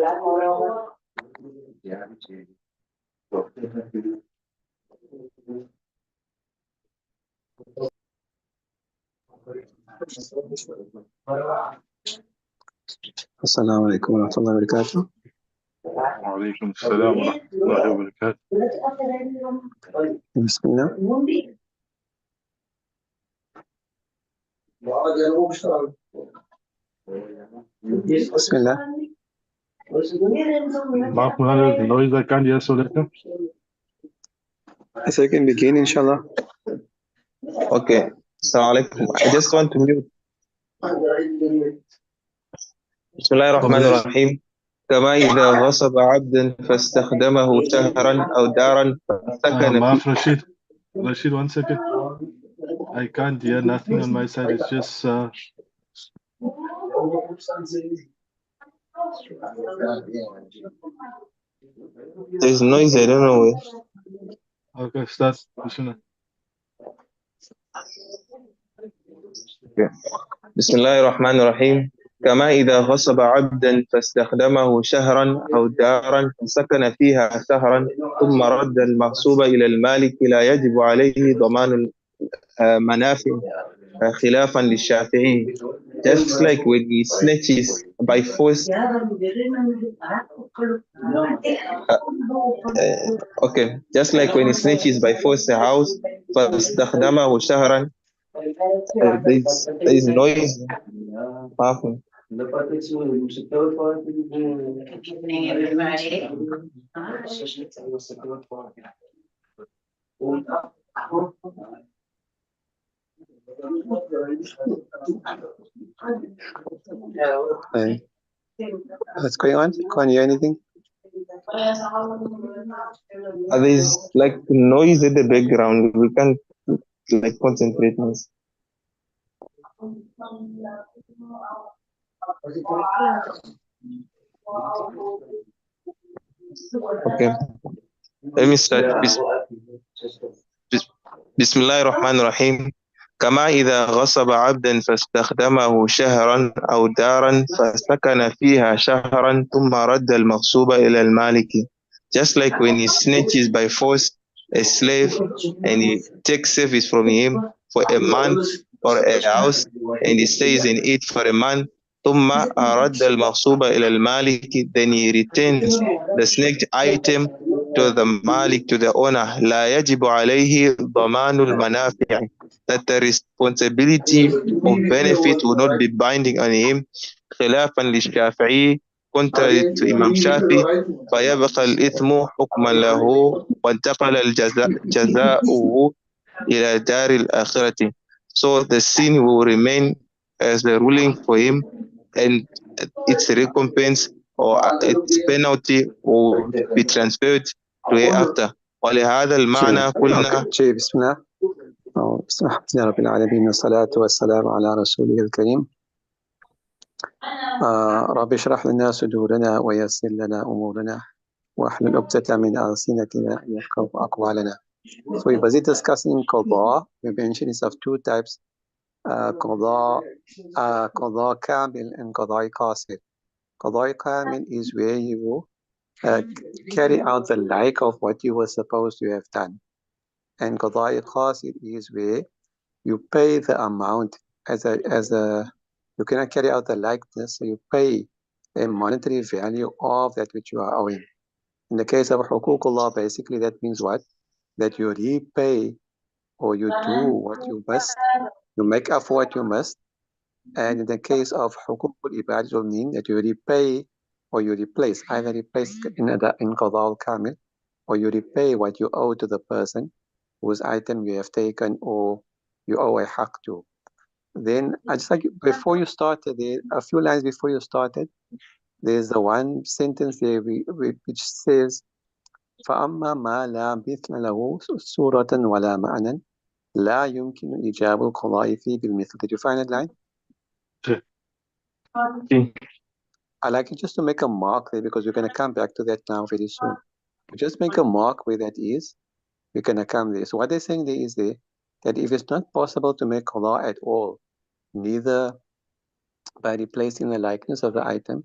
السلام عليكم ورحمة الله وبركاته. وعليكم السلام ورحمة الله وبركاته. بسم الله. بسم الله. Mark Moulana, the noise I can't hear so later. Yes, I can begin, inshallah. Okay. Assalamu alaikum. I just want to mute. Bismillahirrahmanirrahim. كما إذا غصب عبدا فاستخدمه شهرا أو دارا فسكن Maaf, Rashid, 1 second. I can't hear nothing on my side. It's just. There's noise, I don't know where. Okay, start. Bismillah. Okay. بسم الله الرحمن الرحيم. كما إذا غصب عبدا فاستخدمه شهرا أو دارا فسكن فيها شهرا ثم رد المغصوب إلى المالك لا يجب عليه ضمان المنافع خلافا للشافعي. Just like when he snatches by force. Okay, just like when he snatches by force a house فاستخدمه شهرا. There is noise. Powerful. Good evening, everybody. Hey. What's going on? Can't hear anything? There's like noise in the background. We can't like concentrate on this. Okay, let me start. بسم الله الرحمن الرحيم. كما إذا غصب عبدا فاستخدمه شهرا أو دارا فسكن فيها شهرا ثم رد المغصوب إلى المالك. Just like when he snatches by force a slave and he takes service from him for a month or a house and he stays in it for a month. ثم رد المغصوب إلى المالك, then he returns the snatched item to the Malik, to the owner. لا يجب عليه ضمان المنافع, that the responsibility of benefit will not be binding on him. خلافا للشافعي, contrary to Imam Shafi, فيبقى الإثم حكما له وانتقل جزاؤه إلى دار الآخرة. So the sin will remain as the ruling for him, and its recompense or its penalty will be transferred to hereafter. ولهذا المعنى قلنا. بسم الله. بسم الله رب العالمين والصلاة والسلام على رسوله الكريم. رب اشرح لنا صدورنا ويسر لنا أمورنا واحلل عقدة من ألسنتنا يفقهوا أقوالنا. So we were discussing qada. We mentioned it's of two types, qada kamil and qada qasir. Qada kamil is where you carry out the like of what you were supposed to have done, and qada qasir is where you pay the amount as a you cannot carry out the likeness, so you pay a monetary value of that which you are owing. In the case of huququllah, basically that means what? That you repay or you do what you must, you make up for what you must. And in the case of huququl ibad, it will mean that you repay or you replace, either replace in qada al-kamil, or you repay what you owe to the person whose item you have taken or you owe a haq to. Then I just like before you started, there a few lines before you started, there's the one sentence there which says فأما ما لا مثل له صورة ولا معنى لا يمكن إيجاب القضاء فيه بالمثل. Did you find that line? I like it just to make a mark there because we're going to come back to that now very soon. Just make a mark where that is. We're going to come there. So what they're saying there is there that if it's not possible to make qada at all, neither by replacing the likeness of the item,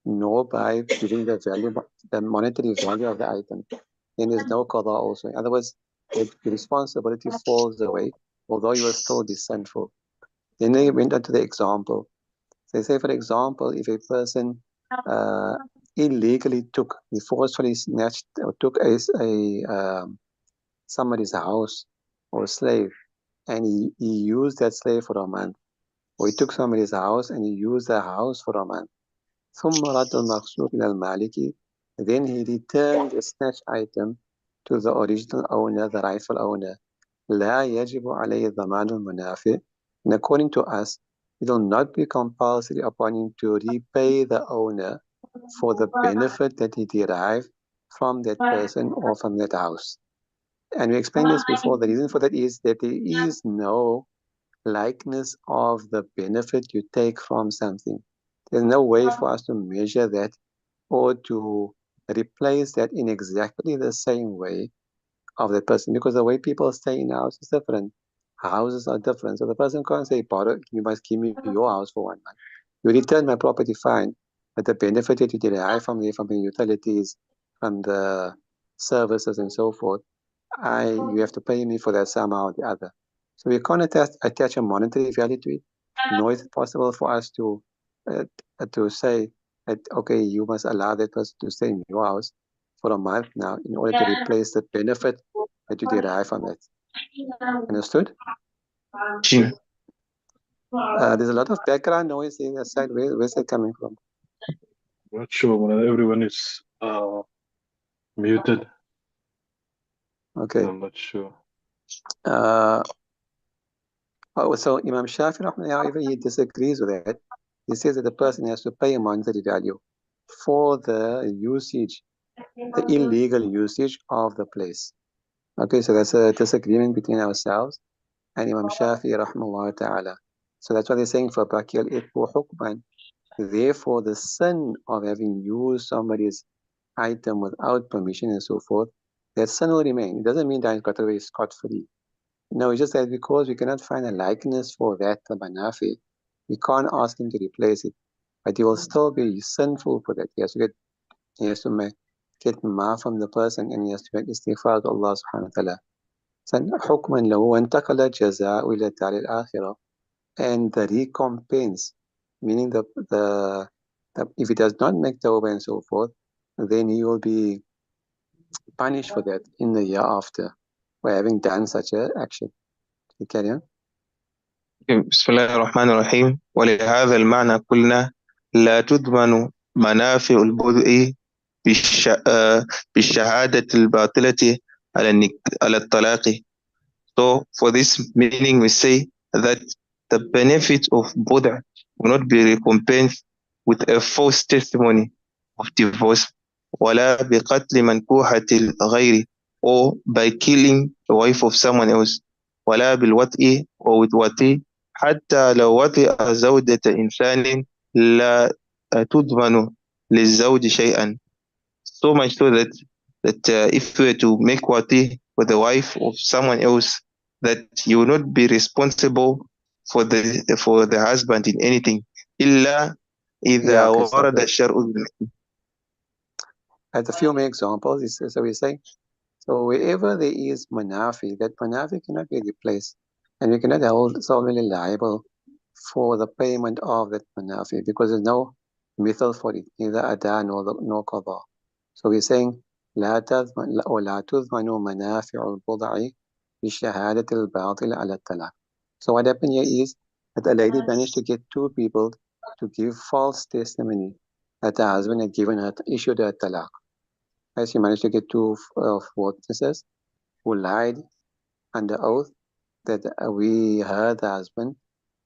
nor by giving the value, the monetary value of the item, then there's no qada also. In other words, the responsibility falls away, although you will still be sinful. Then they went on to the example. They say, for example, if a person illegally he forcefully snatched or took somebody's house or slave, and he used that slave for a month, or he took somebody's house and he used the house for a month. ثم رد المغصوب إلى المالك, then he returned the snatched item to the original owner, the rightful owner. لا يجب عليه ضمان المنافع. And according to us, it will not be compulsory upon him to repay the owner for the benefit that he derived from that person or from that house. And we explained this before. The reason for that is that there is no likeness of the benefit you take from something. There's no way for us to measure that or to replace that in exactly the same way of that person, because the way people stay in a house is different. Houses are different. So the person can't say, you must give me your house for 1 month. You return my property, fine, but the benefit that you derive from the utilities, from the services and so forth, you have to pay me for that somehow or the other. So we can't attach a monetary value to it, nor is it possible for us to say that, okay, you must allow that person to stay in your house for a month now in order to replace the benefit that you derive from it. Understood? There's a lot of background noise in the side. Where's that coming from? Not sure, Moulana. Everyone is muted. Okay. I'm not sure. So Imam Shafi, however, he disagrees with that. He says that the person has to pay a monetary value for the usage, the illegal usage of the place. Okay, so that's a disagreement between ourselves and Imam Shafi, rahmahullah ta'ala. So that's what they're saying for Bakil Itbu Hukman. Therefore, the sin of having used somebody's item without permission and so forth, that sin will remain. It doesn't mean that it's got away scot-free. No, it's just that because we cannot find a likeness for that manafi, we can't ask him to replace it. But he will still be sinful for that. He has to get ma from the person, and he has to make istighfar to Allah subhanahu wa ta'ala. حكما له وانتقل الجزاء إلى الدار الآخرة, and the recompense, meaning the if he does not make tawbah and so forth, then he will be punished for that in the year after by having done such an action. You carry on? بسم الله الرحمن الرحيم. ولهذا المعنى قلنا لا تضمن منافع البدء بالشهادة الباطلة على الطلاق. So for this meaning we say that the benefit of Buddha will not be recompensed with a false testimony of divorce ولا بقتل منكوحة الغير, or by killing the wife of someone else, ولا بالوطء or with wati, حتى لو وطئ زوجة إنسان لا تضمن للزوج شيئا. So much so that if we were to make wati with the wife of someone else, that you will not be responsible for the husband in anything. إلا إذا ورد الشرع. As a few more examples, so we say, so wherever there is manafi, that manafi cannot be replaced, and we cannot hold solely liable for the payment of that manafi because there's no mithal for it, neither ada nor qada. So we're saying لا تضمن منافع البضع بشهادة الباطل على الطلاق. So what happened here is that a lady managed to get two people to give false testimony that the husband had issued her talaq. As she managed to get two witnesses who lied under oath that we heard the husband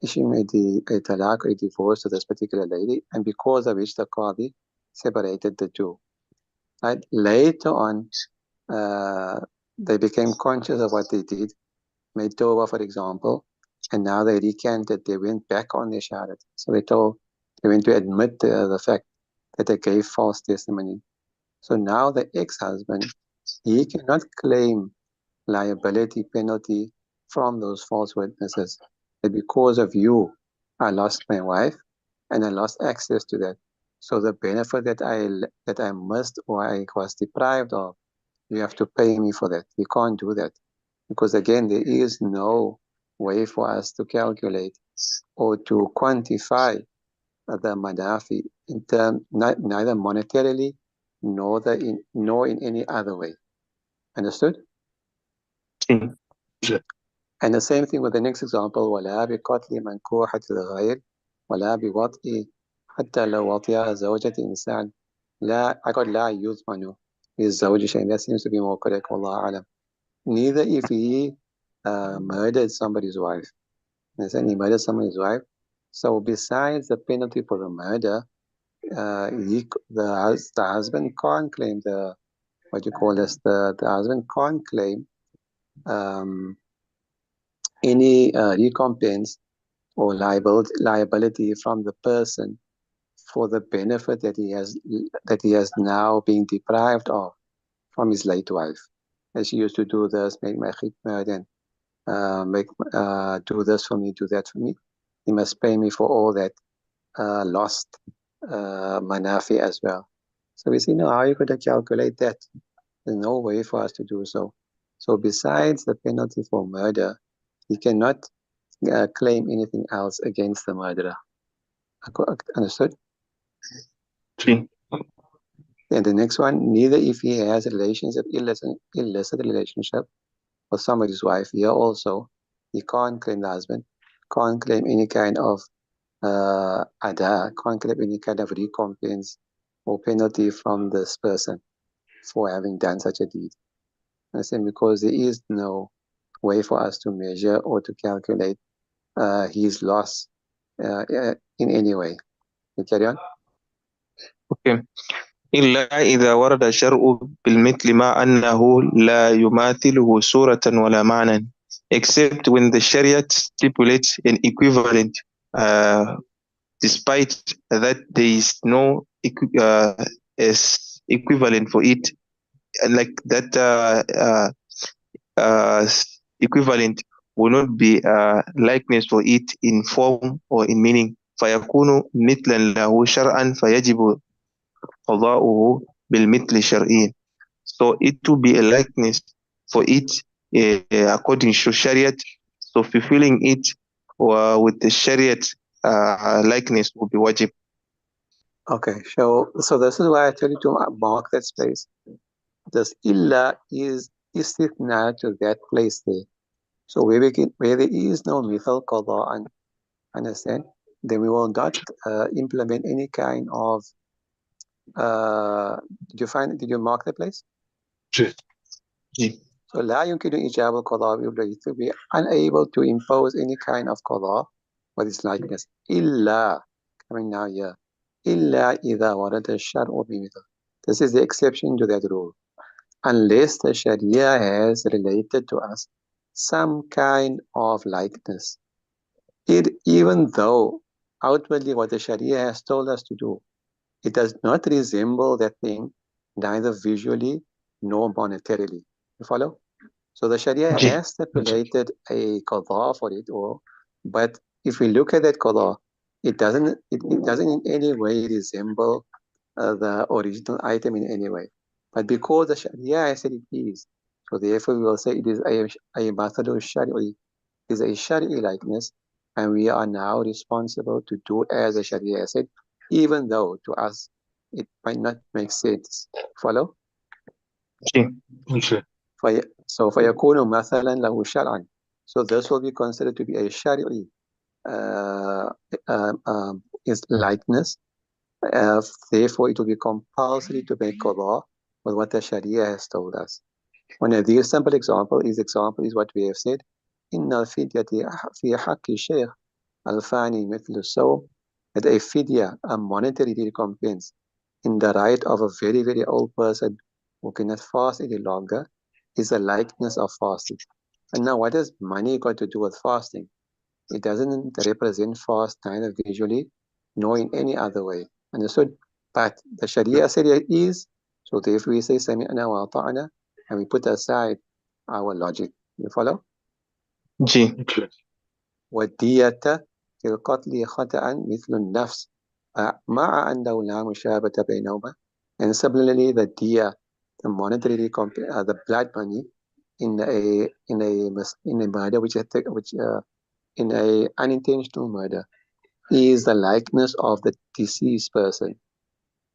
issue a talaq, a divorce to this particular lady, and because of which the qadi separated the two. Right? Later on, they became conscious of what they did, made tawbah, for example, and now they recanted. They went back on their shahadat. So they went to admit the fact that they gave false testimony. So now the ex-husband, he cannot claim liability penalty from those false witnesses. That because of you, I lost my wife and I lost access to that. So the benefit that I missed or I was deprived of, you have to pay me for that. You can't do that. Because again, there is no way for us to calculate or to quantify the manafi in term, neither monetarily nor in any other way. Understood? And the same thing with the next example, ولا بقتل منكوحة الغير ولا بوطئ حتى لو وطئ زوجة إنسان لا يضمن للزوج شيء. That seems to be more correct, والله أعلم. Neither if he murdered somebody's wife. He murdered somebody's wife. So besides the penalty for the murder, the husband can't claim the husband can't claim any recompense or liability from the person for the benefit that he has now been deprived of from his late wife. As she used to do this, make my khidmah, then do this for me, do that for me. He must pay me for all that lost manafi as well. So we see, no, how are you going to calculate that? There's no way for us to do so. So besides the penalty for murder, he cannot claim anything else against the murderer. Understood? Sí. And the next one, neither if he has a relationship, illicit relationship with somebody's wife, here also, he can't claim the husband, can't claim any kind of ada, can't claim any kind of recompense or penalty from this person for having done such a deed. And saying because there is no way for us to measure or to calculate his loss in any way. You carry on? Okay. إلا إذا ورد الشرع بالمثل مع أنه لا يماثله صورة ولا معنى, except when the Sharia stipulates an equivalent, despite that there is no equivalent for it, like that equivalent will not be likeness for it in form or in meaning. فيكون مثلا له شرعا فيجب قضاؤه بالمثل شرعيا. So it will be a likeness for it according to Shariat. So fulfilling it with the Shariat likeness will be wajib. Okay, so this is why I tell you to mark that space. This illa is istithna to that place there. So where there is no mithal qada, understand, then we will not implement any kind of did you mark the place? So لا يمكن إيجاب القضاء to be unable to impose any kind of qada with its likeness إلا, coming now here, إلا إذا ورد الشرع بمثل. This is the exception to that rule. Unless the Sharia has related to us some kind of likeness. Even though outwardly what the Sharia has told us to do, it does not resemble that thing, neither visually nor monetarily. You follow? So the Sharia has stipulated a qada for it, but if we look at that qada, it doesn't in any way resemble the original item in any way. But because the Sharia has said it is, so therefore we will say it is a mathalu shari'i, is a shari'i likeness, and we are now responsible to do as the Sharia has said, even though to us it might not make sense. Follow? So فيكون مثلا له شرعا. So this will be considered to be a shari'i is likeness. Therefore, it will be compulsory to make qada with what the Sharia has told us. One of the simple example is what we have said. إن الفدية في حق الشيخ الفاني مثل الصوم, that a fidya, a monetary recompense, in the right of a very, very old person who cannot fast any longer, is a likeness of fasting. And now, what has money got to do with fasting? It doesn't represent fast neither visually nor in any other way. Understood? But the Sharia said it is, so therefore we say Sami'na wa ta'ana, and we put aside our logic. You follow? Ji. وَالدِّيَةَ فِي الْقَتْلِ خَطَأً مِثْلُ النَّفْسِ. مع أنه لا مشابهة بينهما. And similarly, the dia, the monetarily the blood money in a murder which in a unintentional murder is the likeness of the deceased person,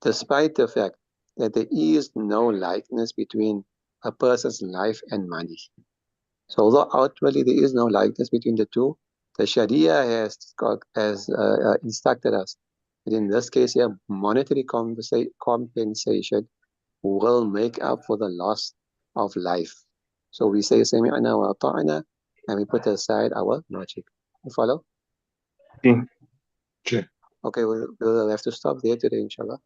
despite the fact that there is no likeness between a person's life and money. So although outwardly there is no likeness between the two, the Sharia has instructed us that in this case here, monetary compensation will make up for the loss of life. So we say Sami'na wa ta'ana, and we put aside our logic. You follow? Okay. Okay, we'll have to stop there today, inshallah.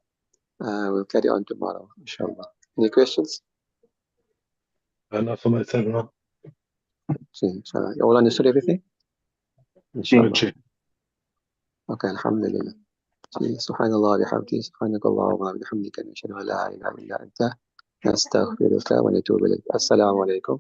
We'll carry on tomorrow, inshallah. Any questions? Not for myself, no. See, inshallah. You all understood everything? Inshallah. Okay. Okay, alhamdulillah. سبحان الله وبحمده سبحانك اللهم وبحمدك نشهد أن لا إله إلا أنت نستغفرك ونتوب إليك. السلام عليكم